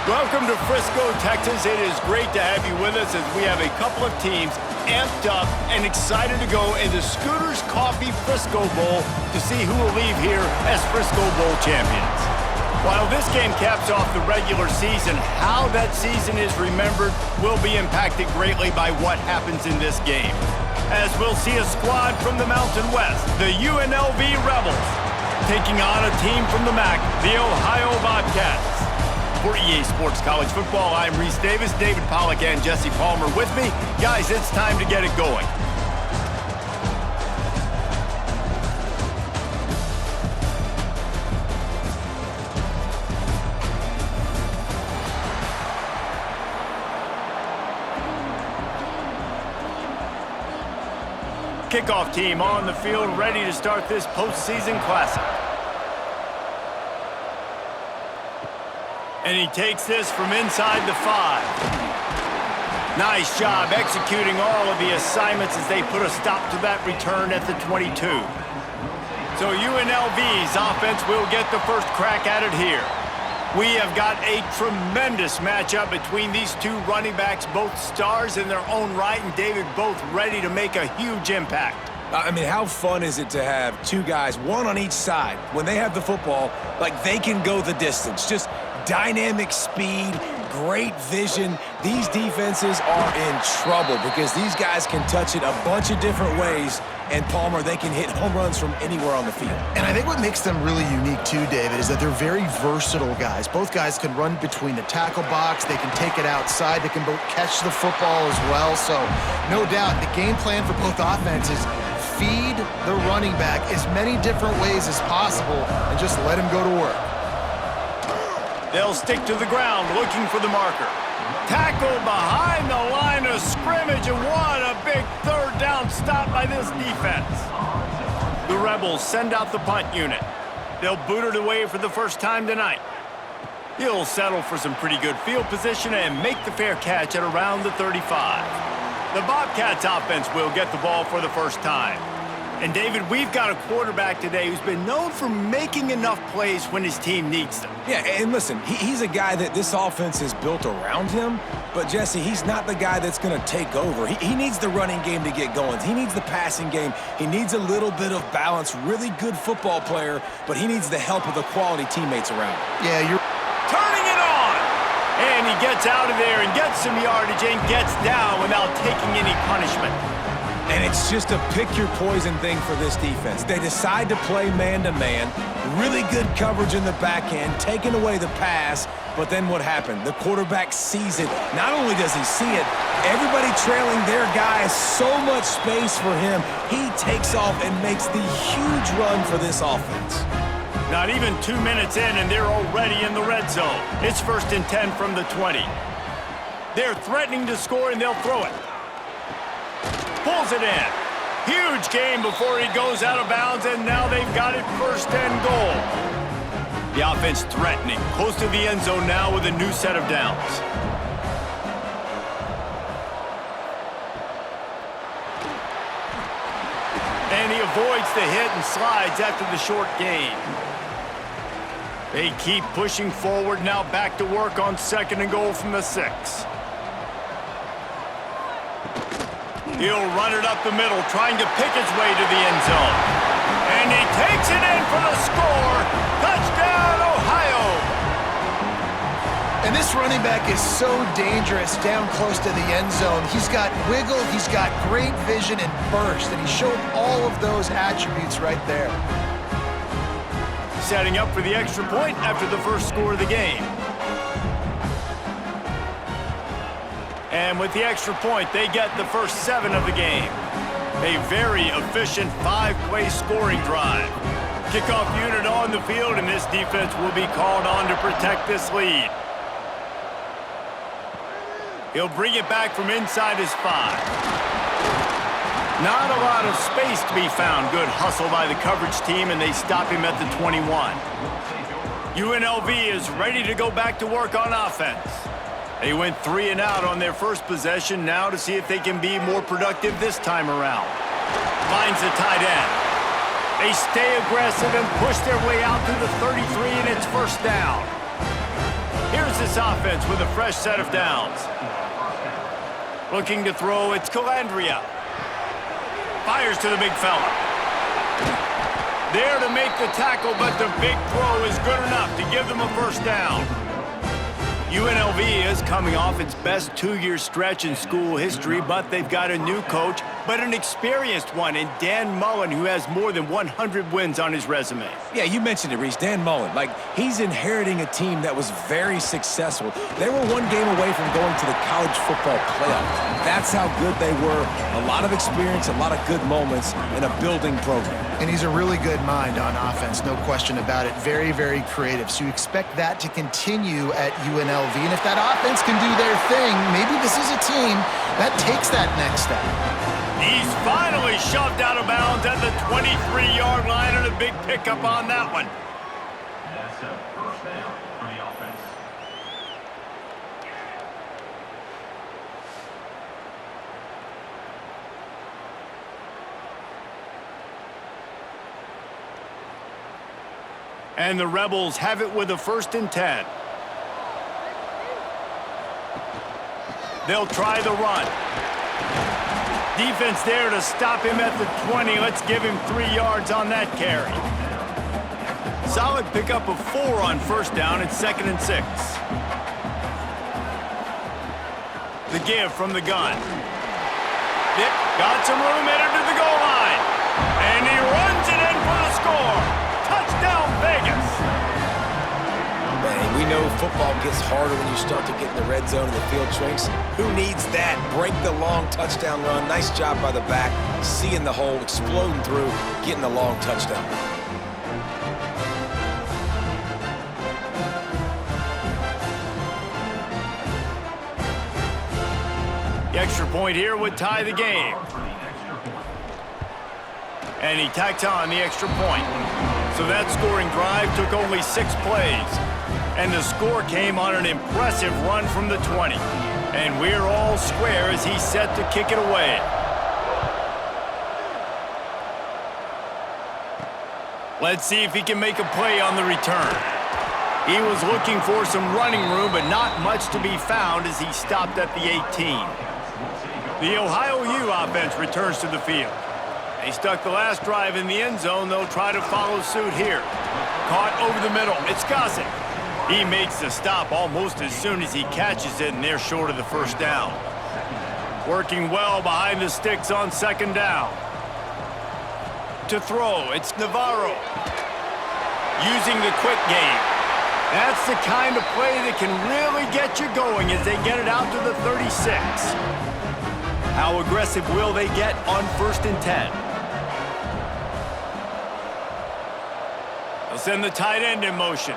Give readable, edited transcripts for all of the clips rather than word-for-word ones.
Welcome to Frisco, Texas. It is great to have you with us as we have a couple of teams amped up and excited to go in the Scooters Coffee Frisco Bowl to see who will leave here as Frisco Bowl champions. While this game caps off the regular season, how that season is remembered will be impacted greatly by what happens in this game. As we'll see a squad from the Mountain West, the UNLV Rebels, taking on a team from the MAC, the Ohio Bobcats. For EA Sports College Football, I'm Reese Davis, David Pollack, and Jesse Palmer with me. Guys, it's time to get it going. Kickoff team on the field, ready to start this postseason classic. And he takes this from inside the 5. Nice job executing all of the assignments as they put a stop to that return at the 22. So UNLV's offense will get the first crack at it here. We have got a tremendous matchup between these two running backs, both stars in their own right, and David, both ready to make a huge impact. I mean, how fun is it to have two guys, one on each side, when they have the football, like they can go the distance. Just dynamic speed, great vision. These defenses are in trouble because these guys can touch it a bunch of different ways, and Palmer, they can hit home runs from anywhere on the field. And I think what makes them really unique too, David, is that they're very versatile guys. Both guys can run between the tackle box, they can take it outside, they can both catch the football as well. So no doubt the game plan for both offenses, feed the running back as many different ways as possible and just let him go to work. They'll stick to the ground looking for the marker. Tackle behind the line of scrimmage, and what a big third down stop by this defense. The Rebels send out the punt unit. They'll boot it away for the first time tonight. He'll settle for some pretty good field position and make the fair catch at around the 35. The Bobcats offense will get the ball for the first time. And David, we've got a quarterback today who's been known for making enough plays when his team needs them. Yeah, and listen, he's a guy that this offense is built around him, but Jesse, he's not the guy that's going to take over. He needs the running game to get going. He needs the passing game. He needs a little bit of balance. Really good football player, but he needs the help of the quality teammates around him. Yeah, you're turning it on. And he gets out of there and gets some yardage and gets down without taking any punishment. And it's just a pick-your-poison thing for this defense. They decide to play man-to-man, really good coverage in the back end, taking away the pass, but then what happened? The quarterback sees it. Not only does he see it, everybody trailing their guy, so much space for him. He takes off and makes the huge run for this offense. Not even 2 minutes in, and they're already in the red zone. It's 1st and 10 from the 20. They're threatening to score, and they'll throw it. Pulls it in. Huge gain before he goes out of bounds, and now they've got it 1st and goal. The offense threatening, close to the end zone now with a new set of downs. And he avoids the hit and slides after the short gain. They keep pushing forward, now back to work on 2nd and goal from the 6. He'll run it up the middle, trying to pick his way to the end zone. And he takes it in for the score. Touchdown, Ohio! And this running back is so dangerous down close to the end zone. He's got wiggle, he's got great vision and burst, and he showed all of those attributes right there. Setting up for the extra point after the first score of the game. And with the extra point, they get the first 7 of the game. A very efficient 5-play scoring drive. Kickoff unit on the field, and this defense will be called on to protect this lead. He'll bring it back from inside his 5. Not a lot of space to be found. Good hustle by the coverage team, and they stop him at the 21. UNLV is ready to go back to work on offense. They went 3 and out on their first possession, now to see if they can be more productive this time around. Finds the tight end. They stay aggressive and push their way out to the 33, and it's 1st down. Here's this offense with a fresh set of downs. Looking to throw, it's Calandria. Fires to the big fella. There to make the tackle, but the big throw is good enough to give them a first down. UNLV is coming off its best 2-year stretch in school history, but they've got a new coach, but an experienced one in Dan Mullen, who has more than 100 wins on his resume. Yeah, you mentioned it, Reese. Dan Mullen. He's inheriting a team that was very successful. They were one game away from going to the college football playoff. That's how good they were. A lot of experience, a lot of good moments, and a building program. And he's a really good mind on offense, no question about it. Very, very creative. So you expect that to continue at UNLV. And if that offense can do their thing, maybe this is a team that takes that next step. He's finally shoved out of bounds at the 23-yard line, and a big pickup on that one. That's a first down for the offense. And the Rebels have it with a 1st and 10. They'll try the run. Defense there to stop him at the 20. Let's give him 3 yards on that carry. Solid pickup of 4 on 1st down. It's 2nd and 6. The give from the gun. Yep, got some room headed to the goal line. And he runs it in for the score. Touchdown, Vegas. Man, we know football gets harder when you start to get in the red zone and the field shrinks. Who needs that? Break the long touchdown run. Nice job by the back. Seeing the hole, exploding through, getting the long touchdown. The extra point here would tie the game. And he tacks on the extra point. So that scoring drive took only 6 plays. And the score came on an impressive run from the 20. And we're all square as he's set to kick it away. Let's see if he can make a play on the return. He was looking for some running room, but not much to be found as he stopped at the 18. The Ohio U offense returns to the field. They stuck the last drive in the end zone. They'll try to follow suit here. Caught over the middle. It's Gossett. He makes the stop almost as soon as he catches it, and they're short of the 1st down. Working well behind the sticks on 2nd down. To throw, it's Navarro. Using the quick game. That's the kind of play that can really get you going as they get it out to the 36. How aggressive will they get on 1st and 10? They'll send the tight end in motion.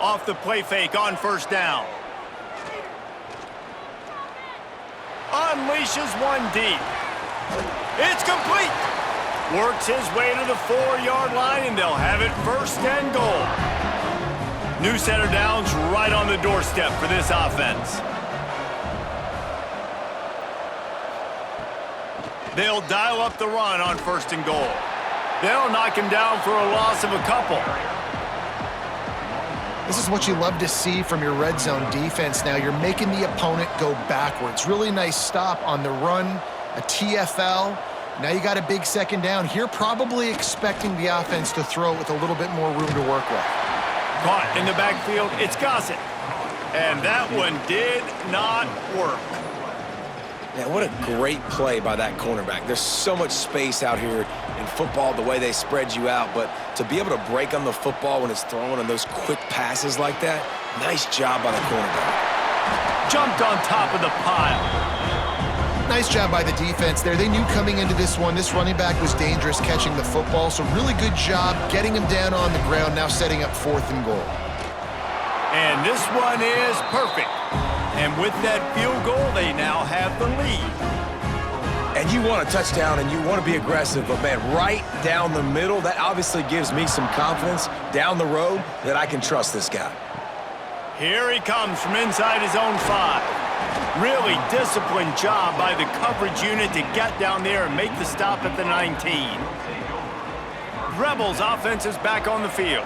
Off the play fake on 1st down. Unleashes one deep. It's complete. Works his way to the 4-yard line, and they'll have it 1st and goal. New set of downs right on the doorstep for this offense. They'll dial up the run on 1st and goal. They'll knock him down for a loss of a couple. This is what you love to see from your red zone defense now. You're making the opponent go backwards. Really nice stop on the run, a TFL. Now you got a big 2nd down. Here probably expecting the offense to throw it with a little bit more room to work with. Caught in the backfield, it's Gossett. And that one did not work. Man, what a great play by that cornerback. There's so much space out here in football, the way they spread you out, but to be able to break on the football when it's thrown on those quick passes like that, nice job by the cornerback. Jumped on top of the pile. Nice job by the defense there. They knew coming into this one, this running back was dangerous catching the football, so really good job getting him down on the ground, now setting up 4th and goal. And this one is perfect. And with that field goal, they now have the lead. And you want a touchdown and you want to be aggressive, but man, right down the middle, that obviously gives me some confidence down the road that I can trust this guy. Here he comes from inside his own 5. Really disciplined job by the coverage unit to get down there and make the stop at the 19. Rebels offense is back on the field.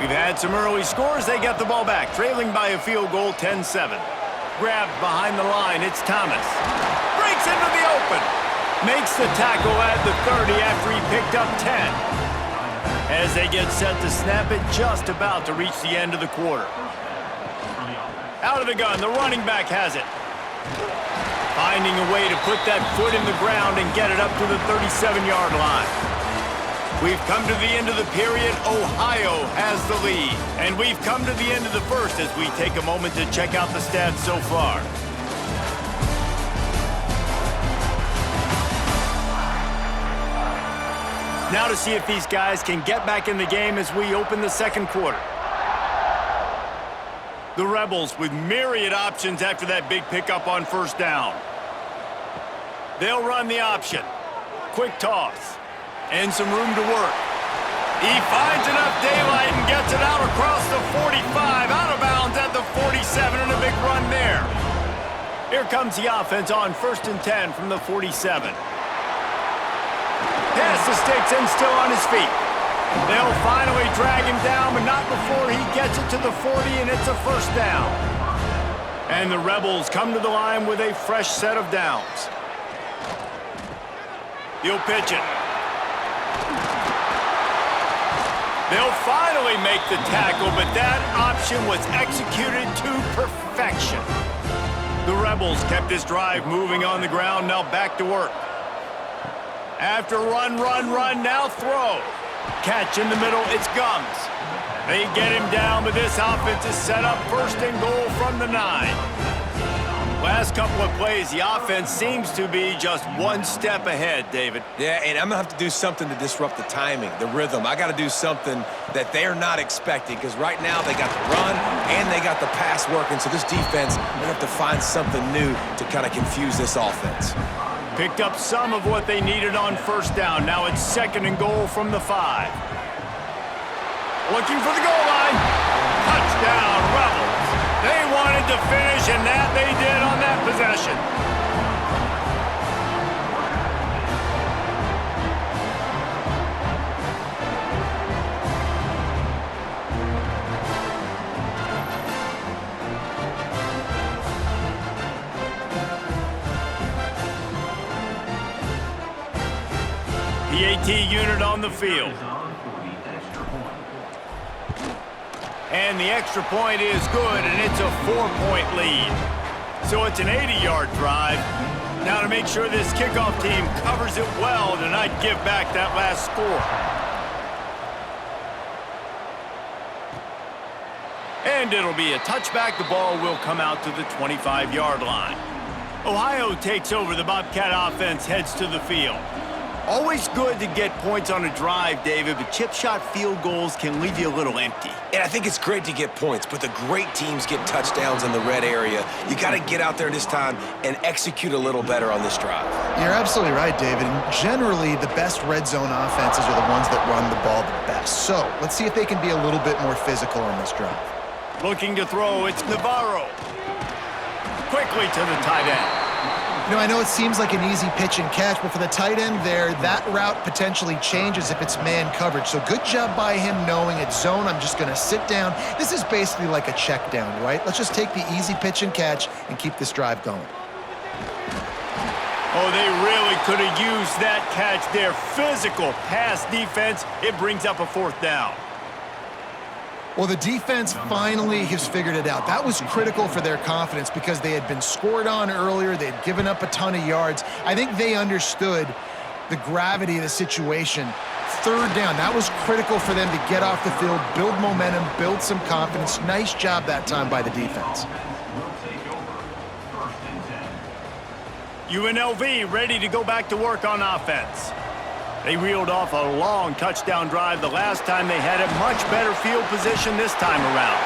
We've had some early scores. They get the ball back, trailing by a field goal 10-7. Grabbed behind the line, it's Thomas. Breaks into the open. Makes the tackle at the 30 after he picked up 10. As they get set to snap it, just about to reach the end of the quarter. Out of the gun, the running back has it. Finding a way to put that foot in the ground and get it up to the 37-yard line. We've come to the end of the period. Ohio has the lead. And we've come to the end of the first as we take a moment to check out the stats so far. Now to see if these guys can get back in the game as we open the second quarter. The Rebels with myriad options after that big pickup on first down. They'll run the option. Quick toss. And some room to work. He finds enough daylight and gets it out across the 45, out of bounds at the 47, and a big run there. Here comes the offense on 1st and 10 from the 47. Pass the sticks and still on his feet. They'll finally drag him down, but not before he gets it to the 40, and it's a first down. And the Rebels come to the line with a fresh set of downs. He'll pitch it. They'll finally make the tackle, but that option was executed to perfection. The Rebels kept this drive moving on the ground, now back to work. After run, now throw. Catch in the middle, it's Gums. They get him down, but this offense is set up 1st and goal from the 9. Last couple of plays, the offense seems to be just one step ahead, David. Yeah, and I'm going to have to do something to disrupt the timing, the rhythm. I got to do something that they're not expecting because right now they got the run and they got the pass working. So this defense, they're going to have to find something new to kind of confuse this offense. Picked up some of what they needed on first down. Now it's 2nd and goal from the 5. Looking for the goal line. Touchdown, Rebels. They wanted to finish, and that they did on that possession. PAT unit on the field. And the extra point is good, and it's a 4-point lead. So it's an 80-yard drive. Now to make sure this kickoff team covers it well to not give back that last score. And it'll be a touchback. The ball will come out to the 25-yard line. Ohio takes over. The Bobcat offense heads to the field. Always good to get points on a drive, David, but chip shot field goals can leave you a little empty. And I think it's great to get points, but the great teams get touchdowns in the red area. You got to get out there this time and execute a little better on this drive. You're absolutely right, David. And generally, the best red zone offenses are the ones that run the ball the best. So let's see if they can be a little bit more physical on this drive. Looking to throw, it's Navarro. Quickly to the tight end. You know, I know it seems like an easy pitch and catch, but for the tight end there, that route potentially changes if it's man coverage. So good job by him knowing it's zone. I'm just going to sit down. This is basically like a check down, right? Let's just take the easy pitch and catch and keep this drive going. Oh, they really could have used that catch there. Physical pass defense. It brings up a 4th down. Well, the defense finally has figured it out. That was critical for their confidence because they had been scored on earlier. They had given up a ton of yards. I think they understood the gravity of the situation. 3rd down, that was critical for them to get off the field, build momentum, build some confidence. Nice job that time by the defense. UNLV ready to go back to work on offense. They reeled off a long touchdown drive the last time they had a much better field position this time around.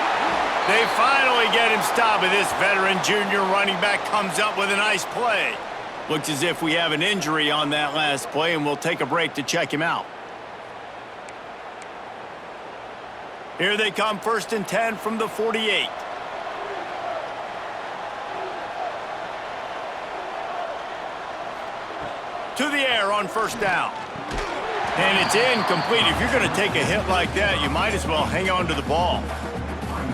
They finally get him stopped, but this veteran junior running back comes up with a nice play. Looks as if we have an injury on that last play, and we'll take a break to check him out. Here they come, 1st and 10 from the 48. To the air on first down. And it's incomplete. If you're going to take a hit like that, you might as well hang on to the ball.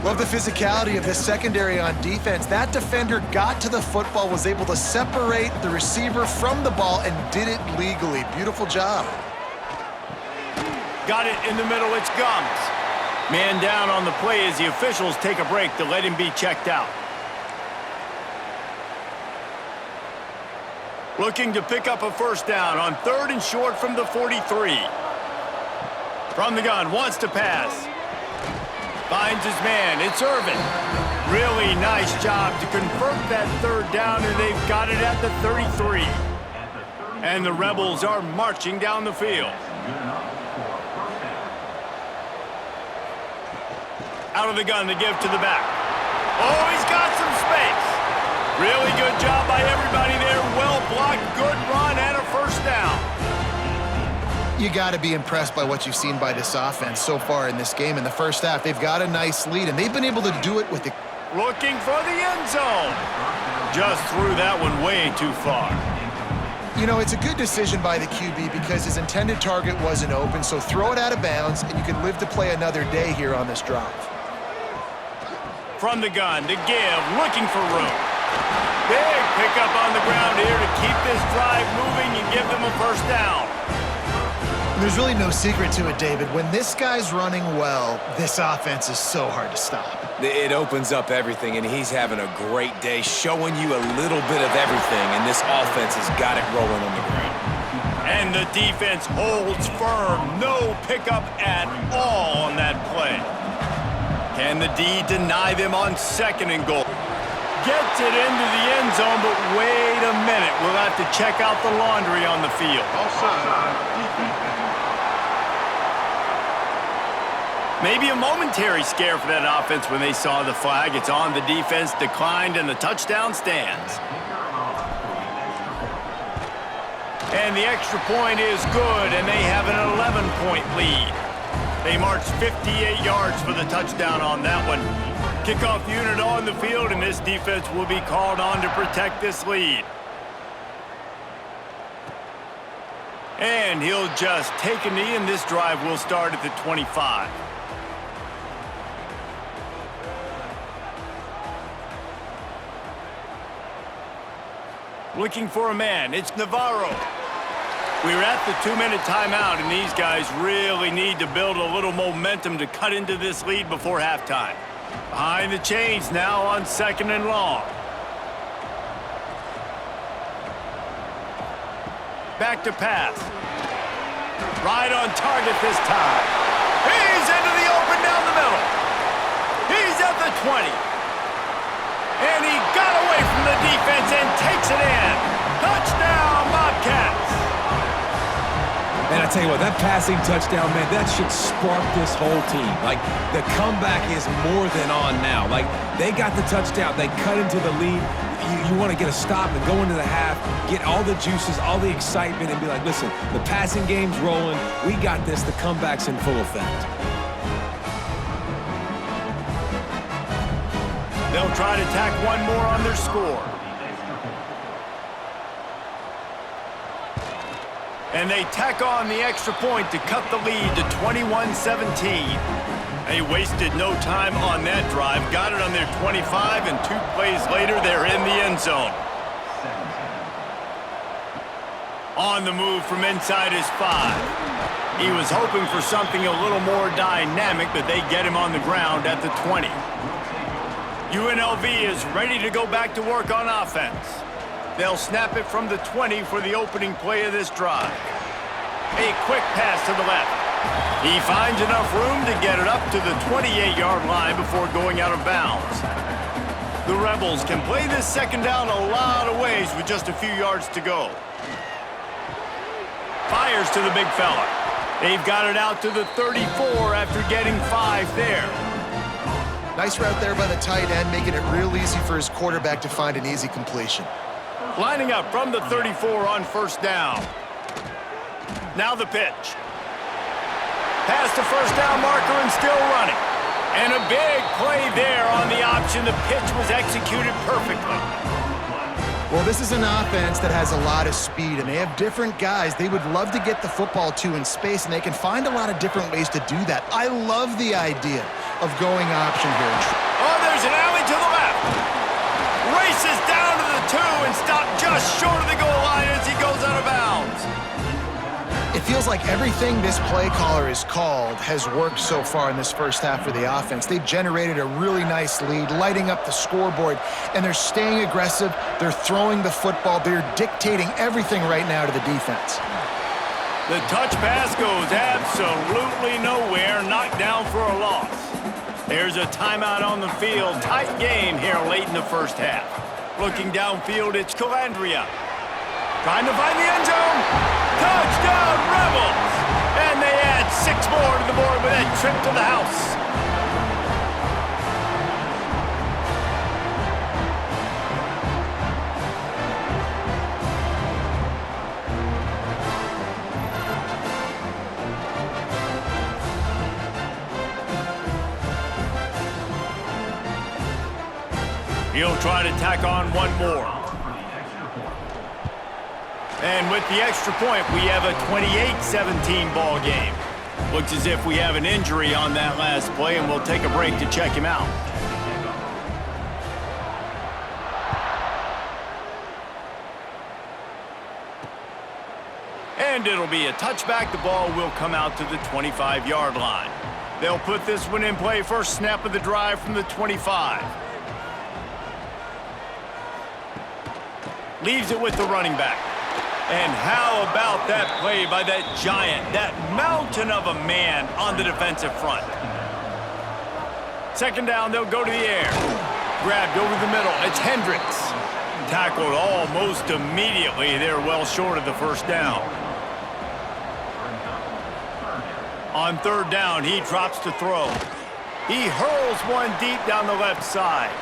Love the physicality of this secondary on defense. That defender got to the football, was able to separate the receiver from the ball, and did it legally. Beautiful job. Got it in the middle. It's Gums. Man down on the play as the officials take a break to let him be checked out. Looking to pick up a first down on 3rd and short from the 43. From the gun, wants to pass. Finds his man. It's Irvin. Really nice job to convert that 3rd down, and they've got it at the 33. And the Rebels are marching down the field. Out of the gun to give to the back. Oh, he's got some space. Really good job by everybody there. Well blocked, good run, and a first down. You got to be impressed by what you've seen by this offense so far in this game. In the first half, they've got a nice lead, and they've been able to do it with the... Looking for the end zone. Just threw that one way too far. You know, it's a good decision by the QB because his intended target wasn't open, so throw it out of bounds, and you can live to play another day here on this drive. From the gun to give, looking for room. Big pickup on the ground here to keep this drive moving and give them a first down. There's really no secret to it, David. When this guy's running well, this offense is so hard to stop. It opens up everything, and he's having a great day, showing you a little bit of everything, and this offense has got it rolling on the ground. And the defense holds firm. No pickup at all on that play. Can the D deny them on 2nd and goal? Gets it into the end zone, but wait a minute. We'll have to check out the laundry on the field. Maybe a momentary scare for that offense when they saw the flag. It's on. The defense declined, and the touchdown stands. And the extra point is good, and they have an 11-point lead. They marched 58 yards for the touchdown on that one. Kickoff unit on the field, and this defense will be called on to protect this lead. And he'll just take a knee, and this drive will start at the 25. Looking for a man. It's Navarro. We're at the 2-minute timeout, and these guys really need to build a little momentum to cut into this lead before halftime. Behind the chains now on 2nd and long. Back to pass. Right on target this time. He's into the open down the middle. He's at the 20. And he got away from the defense and takes it in. Touchdown, Bobcats. And I tell you what, that passing touchdown, man, that should spark this whole team. Like, the comeback is more than on now. Like, they got the touchdown. They cut into the lead. You want to get a stop and go into the half, get all the juices, all the excitement, and be like, listen, the passing game's rolling. We got this. The comeback's in full effect. They'll try to tack one more on their score. And they tack on the extra point to cut the lead to 21-17. They wasted no time on that drive. Got it on their 25, and 2 plays later, they're in the end zone. On the move from inside his 5. He was hoping for something a little more dynamic, but they get him on the ground at the 20. UNLV is ready to go back to work on offense. They'll snap it from the 20 for the opening play of this drive. A quick pass to the left. He finds enough room to get it up to the 28-yard line before going out of bounds. The Rebels can play this 2nd down a lot of ways with just a few yards to go. Fires to the big fella. They've got it out to the 34 after getting 5 there. Nice route there by the tight end, making it real easy for his quarterback to find an easy completion. Lining up from the 34 on 1st down. Now the pitch. Past the 1st down marker and still running. And a big play there on the option. The pitch was executed perfectly. Well, this is an offense that has a lot of speed, and they have different guys they would love to get the football to in space, and they can find a lot of different ways to do that. I love the idea of going option here. Oh, there's an alley to the left. Races down to the 2 and stopped just short of the goal line as he goes out of bounds. It feels like everything this play caller has called has worked so far in this first half for the offense. They've generated a really nice lead, lighting up the scoreboard, and they're staying aggressive. They're throwing the football. They're dictating everything right now to the defense. The touch pass goes absolutely nowhere, knocked down for a loss. There's a timeout on the field. Tight game here late in the first half. Looking downfield, it's Calandria. Trying to find the end zone. Touchdown, Rebels! And they add 6 more to the board with that trip to the house. He'll try to tack on one more. And with the extra point, we have a 28-17 ball game. Looks as if we have an injury on that last play, and we'll take a break to check him out. And it'll be a touchback. The ball will come out to the 25-yard line. They'll put this one in play. First snap of the drive from the 25. Leaves it with the running back. And how about that play by that giant, that mountain of a man on the defensive front? Second down, they'll go to the air. Grabbed over the middle. It's Hendricks. Tackled almost immediately. They're well short of the first down. On third down, he drops to throw. He hurls one deep down the left side.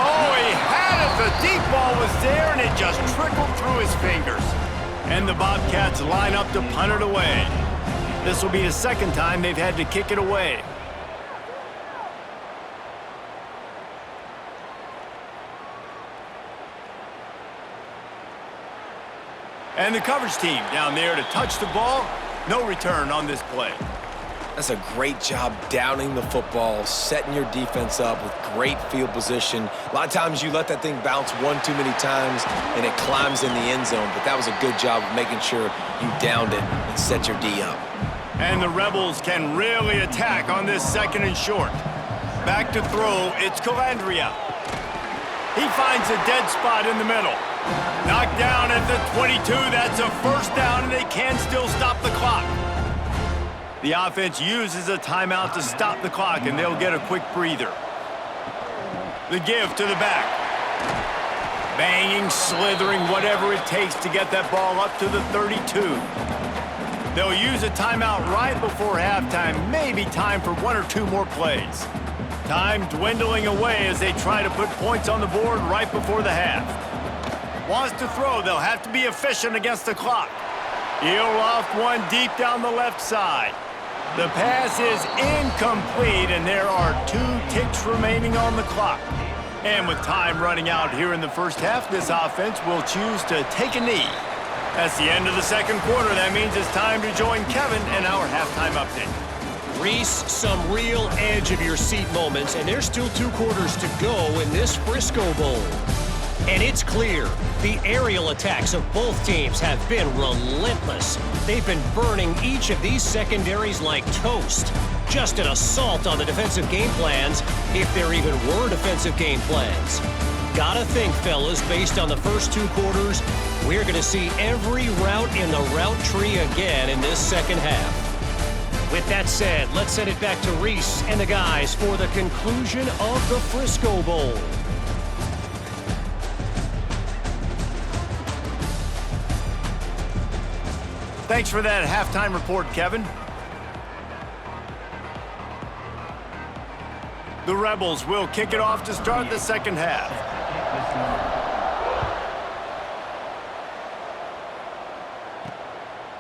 Oh, he had it. The deep ball was there, and it just trickled through his fingers. And the Bobcats line up to punt it away. This will be the second time they've had to kick it away. And the coverage team down there to touch the ball. No return on this play. That's a great job downing the football, setting your defense up with great field position. A lot of times you let that thing bounce one too many times and it climbs in the end zone, but that was a good job of making sure you downed it and set your D up. And the Rebels can really attack on this second and short. Back to throw, it's Calandria. He finds a dead spot in the middle. Knocked down at the 22, that's a first down, and they can still stop the clock. The offense uses a timeout to stop the clock, and they'll get a quick breather. The give to the back. Banging, slithering, whatever it takes to get that ball up to the 32. They'll use a timeout right before halftime, maybe time for 1 or 2 more plays. Time dwindling away as they try to put points on the board right before the half. Wants to throw, they'll have to be efficient against the clock. He'll loft one deep down the left side. The pass is incomplete, and there are 2 ticks remaining on the clock. And with time running out here in the first half, this offense will choose to take a knee. That's the end of the second quarter. That means it's time to join Kevin in our halftime update. Reese, some real edge-of-your-seat moments, and there's still 2 quarters to go in this Frisco Bowl. And it's clear, the aerial attacks of both teams have been relentless. They've been burning each of these secondaries like toast. Just an assault on the defensive game plans, if there even were defensive game plans. Gotta think, fellas, based on the first 2 quarters, we're gonna see every route in the route tree again in this second half. With that said, let's send it back to Reese and the guys for the conclusion of the Frisco Bowl. Thanks for that halftime report, Kevin. The Rebels will kick it off to start the second half.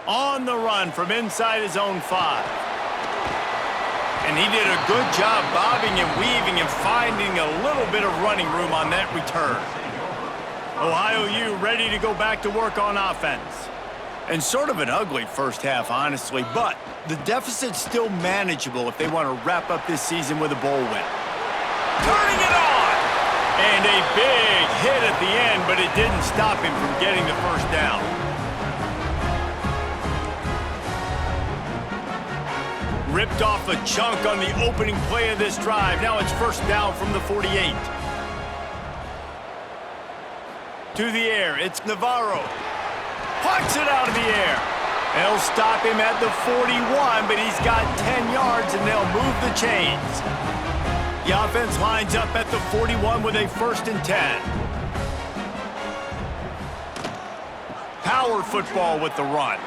On the run from inside his own 5. And he did a good job bobbing and weaving and finding a little bit of running room on that return. Ohio U ready to go back to work on offense. And sort of an ugly first half, honestly, but the deficit's still manageable if they want to wrap up this season with a bowl win. Turning it on! And a big hit at the end, but it didn't stop him from getting the first down. Ripped off a chunk on the opening play of this drive. Now it's first down from the 48. To the air, it's Navarro. Pucks it out of the air. They'll stop him at the 41, but he's got 10 yards, and they'll move the chains. The offense lines up at the 41 with a 1st and 10. Power football with the run.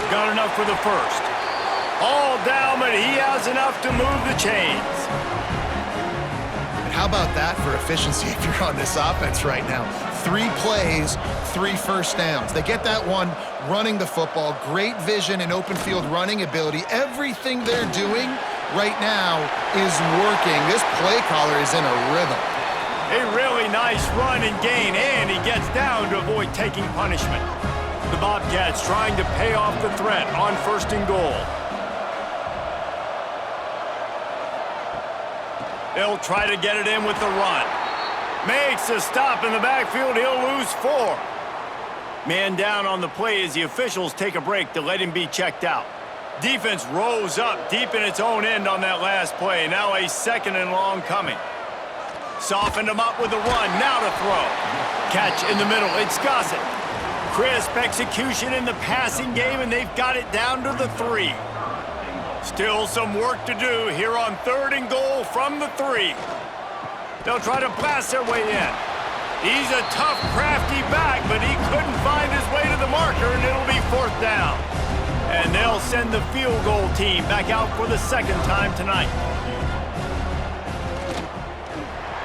Got enough for the first. All down, but he has enough to move the chains. And how about that for efficiency if you're on this offense right now? 3 plays, 3 first downs. They get that one running the football, great vision and open field running ability. Everything they're doing right now is working. This play caller is in a rhythm. A really nice run and gain, and he gets down to avoid taking punishment. The Bobcats trying to pay off the threat on 1st and goal. They'll try to get it in with the run. Makes a stop in the backfield. He'll lose 4. Man down on the play as the officials take a break to let him be checked out. Defense rose up deep in its own end on that last play. Now a 2nd and long coming. Softened him up with the run. Now to throw. Catch in the middle. It's Gossett. Crisp execution in the passing game, and they've got it down to the 3. Still some work to do here on 3rd and goal from the 3. They'll try to blast their way in. He's a tough, crafty back, but he couldn't find his way to the marker, and it'll be 4th down. And they'll send the field goal team back out for the 2nd time tonight.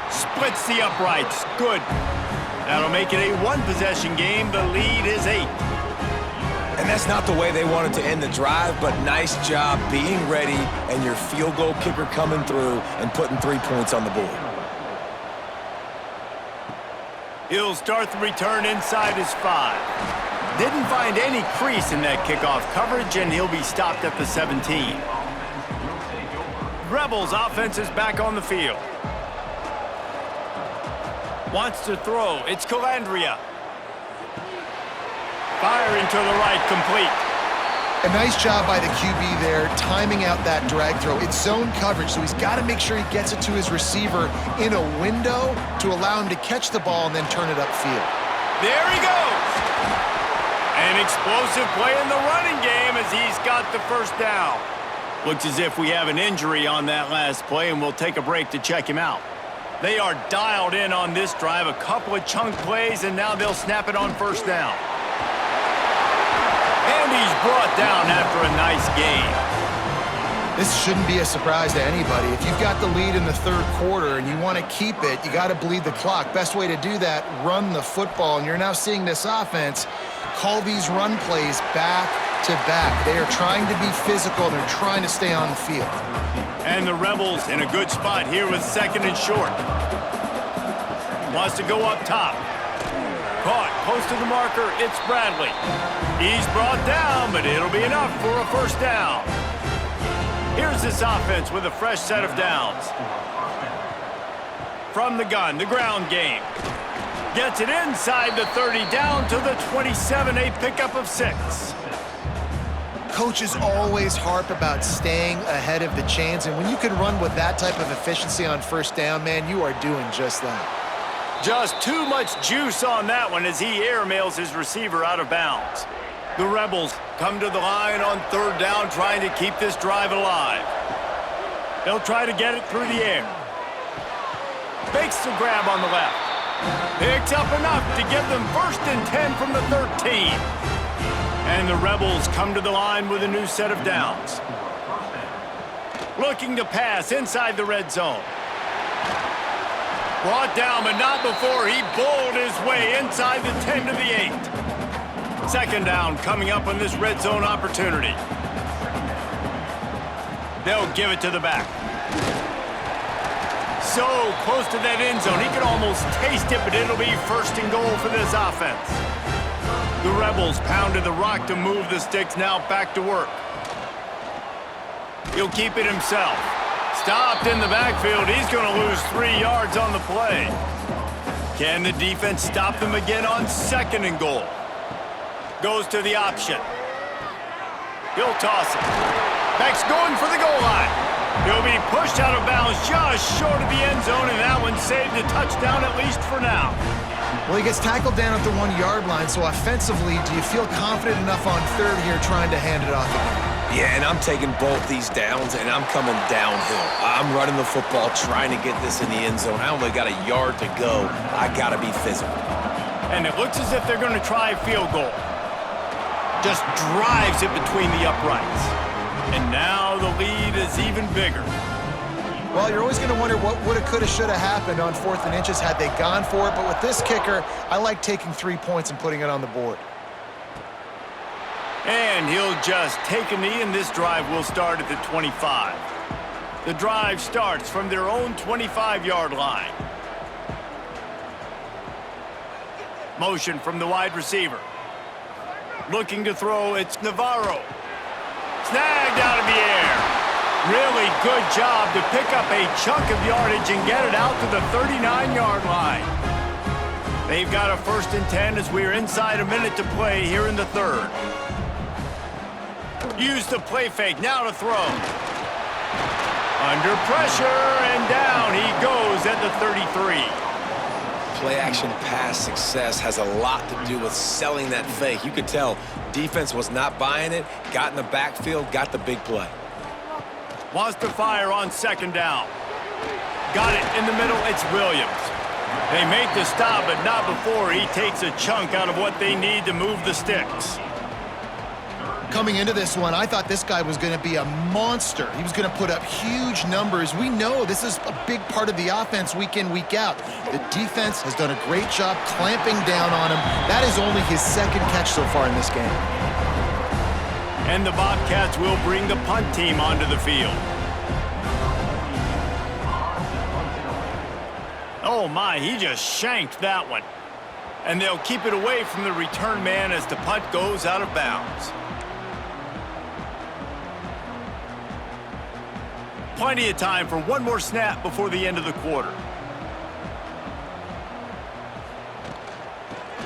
Splits the uprights. Good. That'll make it a 1-possession game. The lead is 8. And that's not the way they wanted to end the drive, but nice job being ready and your field goal kicker coming through and putting 3 points on the board. He'll start the return inside his 5. Didn't find any crease in that kickoff coverage, and he'll be stopped at the 17. Rebels offense is back on the field. Wants to throw. It's Calandria. Firing to the right, complete. A nice job by the QB there, timing out that drag throw. It's zone coverage, so he's got to make sure he gets it to his receiver in a window to allow him to catch the ball and then turn it upfield. There he goes. An explosive play in the running game as he's got the first down. Looks as if we have an injury on that last play, and we'll take a break to check him out. They are dialed in on this drive, a couple of chunk plays, and now they'll snap it on 1st down. And he's brought down after a nice gain. This shouldn't be a surprise to anybody. If you've got the lead in the 3rd quarter and you want to keep it, you got to bleed the clock. Best way to do that, run the football. And you're now seeing this offense call these run plays back to back. They are trying to be physical. They're trying to stay on the field. And the Rebels in a good spot here with 2nd and short. Wants to go up top. Caught close to the marker. It's Bradley. He's brought down, but it'll be enough for a 1st down. Here's this offense with a fresh set of downs. From the gun, the ground game. Gets it inside the 30, down to the 27, a pickup of 6. Coaches always harp about staying ahead of the chains, and when you can run with that type of efficiency on 1st down, man, you are doing just that. Just too much juice on that one as he airmails his receiver out of bounds. The Rebels come to the line on 3rd down, trying to keep this drive alive. They'll try to get it through the air. Makes the grab on the left. Picks up enough to give them 1st and 10 from the 13. And the Rebels come to the line with a new set of downs. Looking to pass inside the red zone. Brought down, but not before he bowled his way inside the 10 to the 8. 2nd down coming up on this red zone opportunity. They'll give it to the back. so close to that end zone. He can almost taste it, but it'll be first and goal for this offense. The Rebels pounded the rock to move the sticks, now back to work. He'll keep it himself. Stopped in the backfield. He's going to lose 3 yards on the play. Can the defense stop them again on second and goal? Goes to the option. He'll toss it. Beck's going for the goal line. He'll be pushed out of bounds just short of the end zone, and that one saved a touchdown at least for now. Well, he gets tackled down at the 1 yard line, so offensively, do you feel confident enough on third here trying to hand it off again? Yeah, and I'm taking both these downs, and I'm coming downhill. I'm running the football, trying to get this in the end zone. I only got a yard to go. I got to be physical. And it looks as if they're going to try a field goal. Just drives it between the uprights. And now the lead is even bigger. Well, you're always going to wonder what woulda, coulda, shoulda happened on 4th and inches had they gone for it. But with this kicker, I like taking 3 points and putting it on the board. And he'll just take a knee, and this drive will start at the 25. The drive starts from their own 25-yard line. Motion from the wide receiver. Looking to throw, it's Navarro. Snagged out of the air. Really good job to pick up a chunk of yardage and get it out to the 39-yard line. They've got a 1st and 10 as we're inside a minute to play here in the third. Use the play fake, now to throw. Under pressure, and down he goes at the 33. Play-action pass success has a lot to do with selling that fake. You could tell defense was not buying it, got in the backfield, got the big play. Wants to fire on 2nd down. Got it in the middle, it's Williams. They make the stop, but not before he takes a chunk out of what they need to move the sticks. Coming into this one, I thought this guy was going to be a monster. He was going to put up huge numbers. We know this is a big part of the offense week in, week out. The defense has done a great job clamping down on him. That is only his 2nd catch so far in this game. And the Bobcats will bring the punt team onto the field. Oh my, he just shanked that one. And they'll keep it away from the return man as the punt goes out of bounds. Plenty of time for one more snap before the end of the quarter.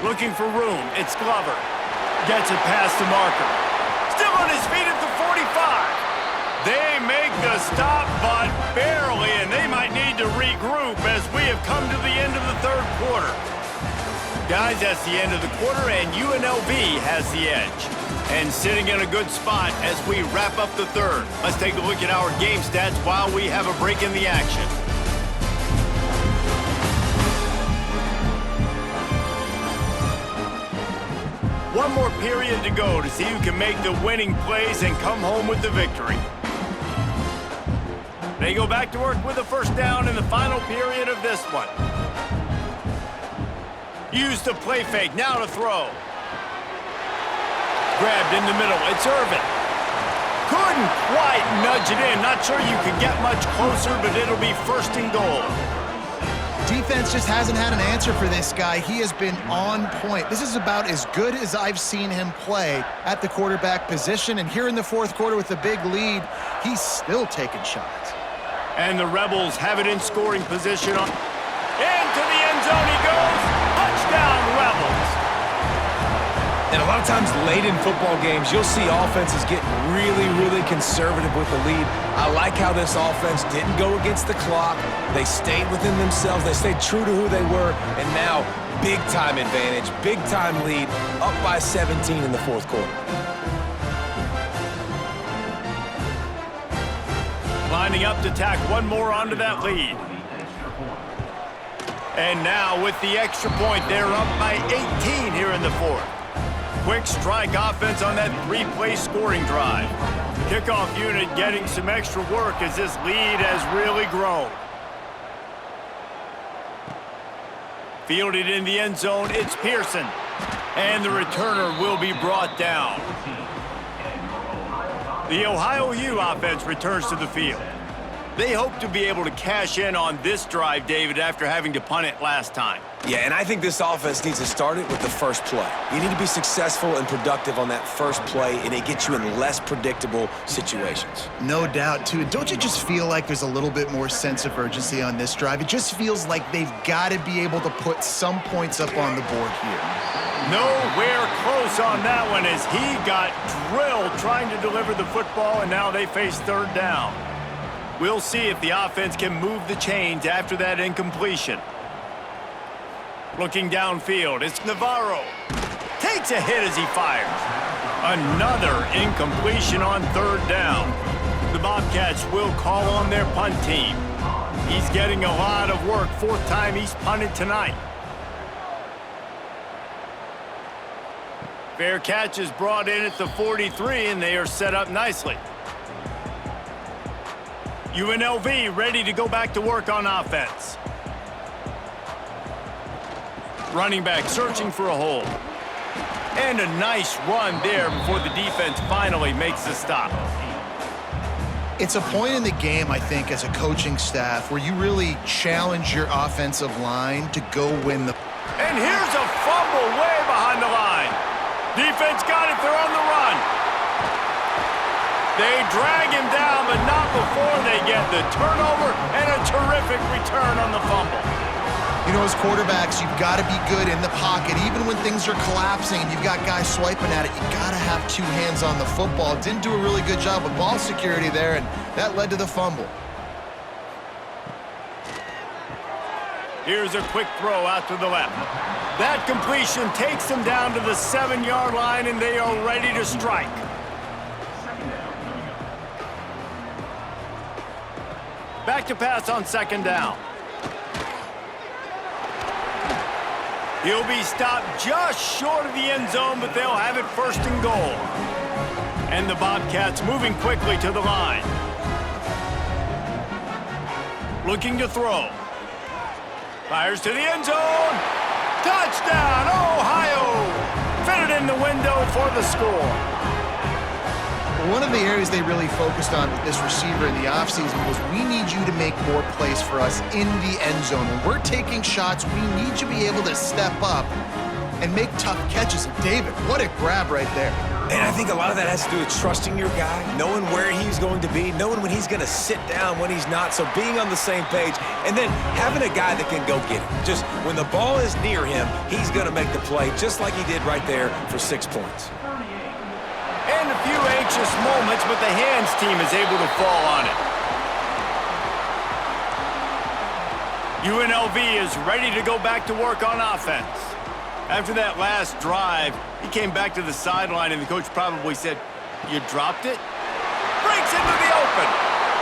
Looking for room, it's Glover. Gets it past the marker. Still on his feet at the 45. They make the stop, but barely, and they might need to regroup as we have come to the end of the third quarter. Guys, that's the end of the quarter, and UNLV has the edge. And sitting in a good spot as we wrap up the third. Let's take a look at our game stats while we have a break in the action. One more period to go to see who can make the winning plays and come home with the victory. They go back to work with a 1st down in the final period of this one. Use the play fake, now to throw. Grabbed in the middle, it's Irvin. Couldn't quite nudge it in. Not sure you can get much closer, but it'll be 1st and goal. Defense just hasn't had an answer for this guy. He has been on point. This is about as good as I've seen him play at the quarterback position. And here in the 4th quarter with a big lead, he's still taking shots. And the Rebels have it in scoring position. Into the end zone he goes. Touchdown, Rebels. And a lot of times late in football games, you'll see offenses get really conservative with the lead. I like how this offense didn't go against the clock. They stayed within themselves. They stayed true to who they were. And now, big-time advantage, big-time lead, up by 17 in the 4th quarter. Lining up to tack one more onto that lead. And now with the extra point, they're up by 18 here in the 4th. Quick strike offense on that 3-play scoring drive. Kickoff unit getting some extra work as this lead has really grown. Fielded in the end zone, it's Pearson. And the returner will be brought down. The Ohio U offense returns to the field. They hope to be able to cash in on this drive, David, after having to punt it last time. Yeah, and I think this offense needs to start it with the first play. You need to be successful and productive on that first play, and it gets you in less predictable situations. No doubt, too. Don't you just feel like there's a little bit more sense of urgency on this drive? It just feels like they've got to be able to put some points up on the board here. Nowhere close on that one as he got drilled trying to deliver the football, and now they face third down. We'll see if the offense can move the chains after that incompletion. Looking downfield, it's Navarro. Takes a hit as he fires. Another incompletion on third down. The Bobcats will call on their punt team. He's getting a lot of work, fourth time he's punted tonight. Fair catch is brought in at the 43, and they are set up nicely. UNLV ready to go back to work on offense. Running back searching for a hole. And a nice run there before the defense finally makes the stop. It's a point in the game, I think, as a coaching staff where you really challenge your offensive line to go win the... And here's a fumble way behind the line. Defense got it, they're on the run. They drag him down, but not before they get the turnover and a terrific return on the fumble. You know, as quarterbacks, you've got to be good in the pocket. Even when things are collapsing and you've got guys swiping at it, you've got to have two hands on the football. Didn't do a really good job with ball security there, and that led to the fumble. Here's a quick throw out to the left. That completion takes them down to the 7-yard line, and they are ready to strike. Back to pass on second down. He'll be stopped just short of the end zone, but they'll have it first and goal. And the Bobcats moving quickly to the line. Looking to throw. Fires to the end zone. Touchdown, Ohio! Fitted in the window for the score. One of the areas they really focused on with this receiver in the offseason was we need you to make more plays for us in the end zone. When we're taking shots, we need you to be able to step up and make tough catches. And David, what a grab right there. And I think a lot of that has to do with trusting your guy, knowing where he's going to be, knowing when he's going to sit down, when he's not, so being on the same page, and then having a guy that can go get it. Just when the ball is near him, he's going to make the play, just like he did right there for 6 points. And a few anxious moments, but the hands team is able to fall on it. UNLV is ready to go back to work on offense. After that last drive, he came back to the sideline, and the coach probably said, "You dropped it?" Breaks into the open.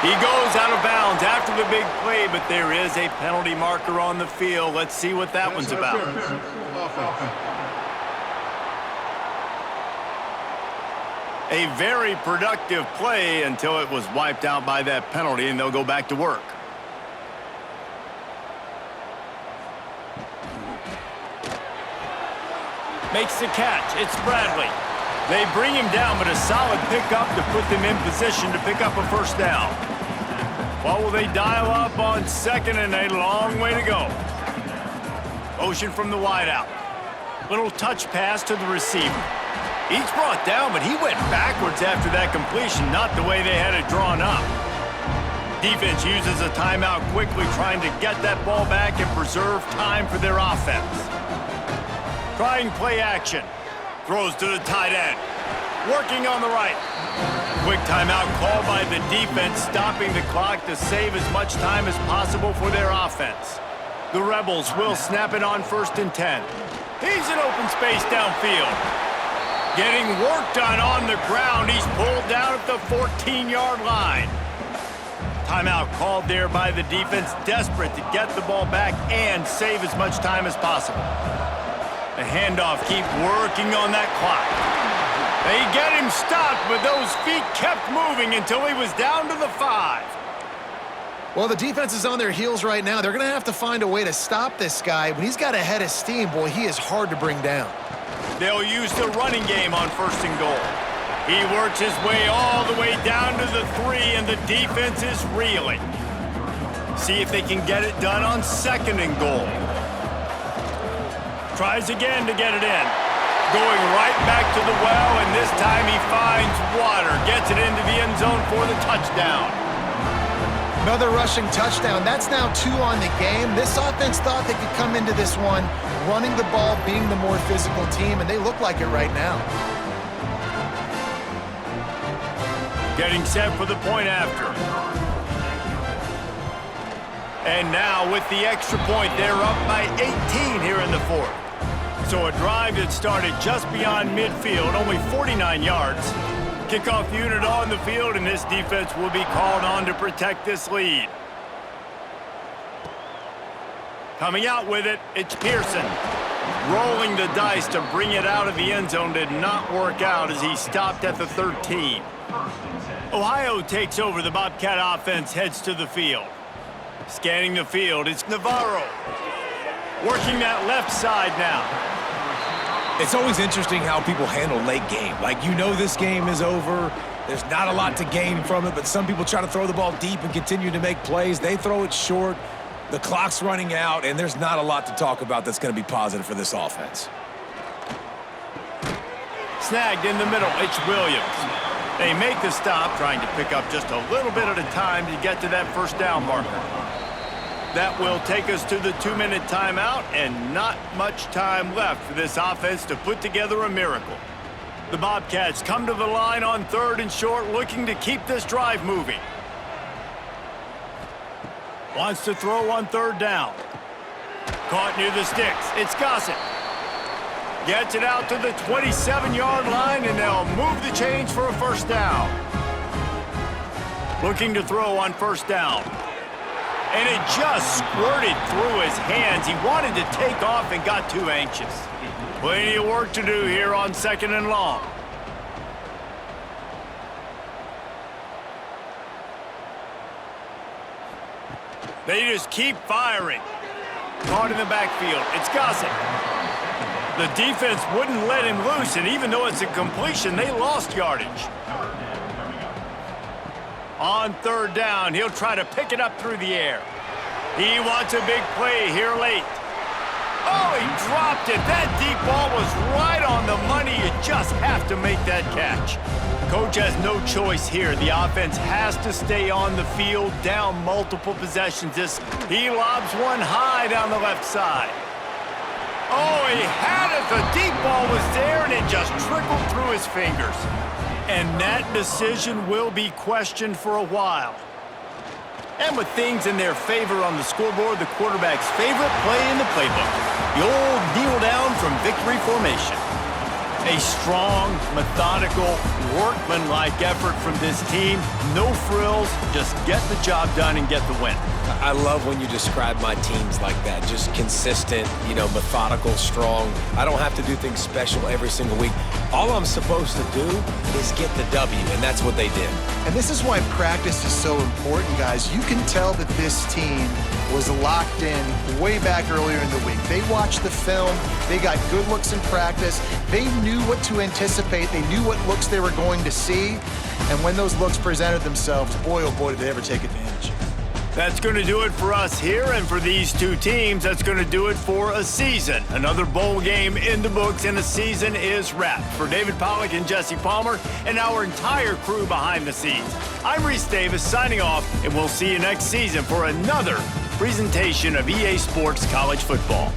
He goes out of bounds after the big play, but there is a penalty marker on the field. Let's see what that one's about. A very productive play until it was wiped out by that penalty, and they'll go back to work. Makes the catch. It's Bradley. They bring him down, but a solid pickup to put them in position to pick up a first down. What will they dial up on second, and a long way to go? Motion from the wideout. Little touch pass to the receiver. He's brought down, but he went backwards after that completion, not the way they had it drawn up. Defense uses a timeout quickly, trying to get that ball back and preserve time for their offense. Trying play action. Throws to the tight end. Working on the right. Quick timeout called by the defense, stopping the clock to save as much time as possible for their offense. The Rebels will snap it on 1st and 10. He's in open space downfield. Getting work done on the ground. He's pulled down at the 14-yard line. Timeout called there by the defense, desperate to get the ball back and save as much time as possible. The handoff keep working on that clock. They get him stopped, but those feet kept moving until he was down to the 5. Well, the defense is on their heels right now. They're going to have to find a way to stop this guy. When he's got a head of steam, boy, he is hard to bring down. They'll use the running game on 1st and goal. He works his way all the way down to the 3, and the defense is reeling. See if they can get it done on 2nd and goal. Tries again to get it in. Going right back to the well, and this time he finds water. Gets it into the end zone for the touchdown. Another rushing touchdown. That's now 2 on the game. This offense thought they could come into this one running the ball, being the more physical team, and they look like it right now. Getting set for the point after. And now with the extra point, they're up by 18 here in the 4th. So a drive that started just beyond midfield, only 49 yards. Kickoff unit on the field, and this defense will be called on to protect this lead. Coming out with it, it's Pearson. Rolling the dice to bring it out of the end zone did not work out as he stopped at the 13. Ohio takes over. The Bobcat offense heads to the field. Scanning the field, it's Navarro. Working that left side now. It's always interesting how people handle late game. Like, you know this game is over. There's not a lot to gain from it, but some people try to throw the ball deep and continue to make plays. They throw it short. The clock's running out, and there's not a lot to talk about that's going to be positive for this offense. Snagged in the middle, it's Williams. They make the stop, trying to pick up just a little bit at a time to get to that first down marker. That will take us to the 2-minute timeout, and not much time left for this offense to put together a miracle. The Bobcats come to the line on 3rd and short, looking to keep this drive moving. Wants to throw on 3rd down. Caught near the sticks. It's Gossett. Gets it out to the 27-yard line, and they'll move the chains for a first down. Looking to throw on 1st down. And it just squirted through his hands. He wanted to take off and got too anxious. Plenty of work to do here on 2nd and long. They just keep firing. Caught in the backfield. It's Gossett. The defense wouldn't let him loose, and even though it's a completion, they lost yardage. On 3rd down, he'll try to pick it up through the air. He wants a big play here late. Oh, he dropped it. That deep ball was right on the money. You just have to make that catch. Coach has no choice here. The offense has to stay on the field, down multiple possessions. He lobs one high down the left side. Oh, he had it. The deep ball was there, and it just trickled through his fingers. And that decision will be questioned for a while. And with things in their favor on the scoreboard, the quarterback's favorite play in the playbook, the old kneel down from victory formation. A strong, methodical, workmanlike effort from this team. No frills, just get the job done and get the win. I love when you describe my teams like that. Just consistent, methodical, strong. I don't have to do things special every single week. All I'm supposed to do is get the W, and that's what they did. And this is why practice is so important, guys. You can tell that this team was locked in way back earlier in the week. They watched the film. They got good looks in practice. They knew what to anticipate. They knew what looks they were going to see. And when those looks presented themselves, boy, oh boy, did they ever take advantage. That's going to do it for us here, and for these two teams, that's going to do it for a season. Another bowl game in the books, and a season is wrapped. For David Pollack and Jesse Palmer, and our entire crew behind the scenes, I'm Reese Davis signing off, and we'll see you next season for another presentation of EA Sports College Football.